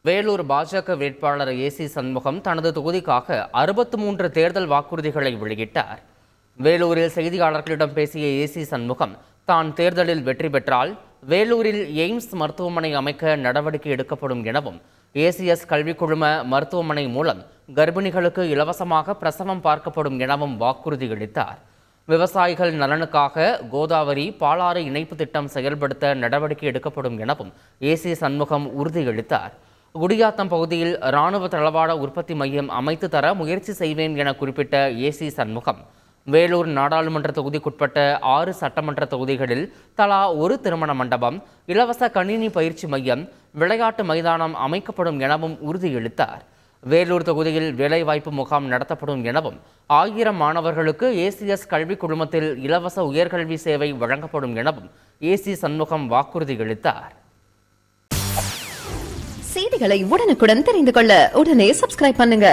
வேலூர் பாஜக வேட்பாளர் ஏசி சண்முகம் தனது தொகுதிக்காக 63 தேர்தல் வாக்குறுதிகளை வெளியிட்டார். வேலூரில் செய்தியாளர்களிடம் பேசிய ஏசி சண்முகம், தான் தேர்தலில் வெற்றி பெற்றால் வேலூரில் எய்ம்ஸ் மருத்துவமனை அமைக்க நடவடிக்கை எடுக்கப்படும் எனவும், ஏசிஎஸ் கல்விக் குழும மருத்துவமனை மூலம் கர்ப்பிணிகளுக்கு இலவசமாக பிரசவம் பார்க்கப்படும் எனவும் வாக்குறுதியளித்தார். விவசாயிகள் நலனுக்காக கோதாவரி பாலாறு இணைப்பு திட்டம் செயல்படுத்த நடவடிக்கை எடுக்கப்படும் எனவும் ஏசி சண்முகம் உறுதியளித்தார். குடியாத்தம் பகுதியில் இராணுவ தளவாட உற்பத்தி மையம் அமைத்து தர முயற்சி செய்வேன் என குறிப்பிட்ட ஏசி சண்முகம், வேலூர் நாடாளுமன்ற தொகுதிக்குட்பட்ட 6 சட்டமன்ற தொகுதிகளில் தலா ஒரு திருமண மண்டபம், இலவச கணினி பயிற்சி மையம், விளையாட்டு மைதானம் அமைக்கப்படும் எனவும் உறுதியளித்தார். வேலூர் தொகுதியில் வேலைவாய்ப்பு முகாம் நடத்தப்படும் எனவும், 1000 மாணவர்களுக்கு ஏசிஎஸ் கல்விக் குழுமத்தில் இலவச உயர்கல்வி சேவை வழங்கப்படும் எனவும் ஏசி சண்முகம் வாக்குறுதியளித்தார். செய்திகளை உடனுக்குடன் தெரிந்து கொள்ள உடனே சப்ஸ்கிரைப் பண்ணுங்க.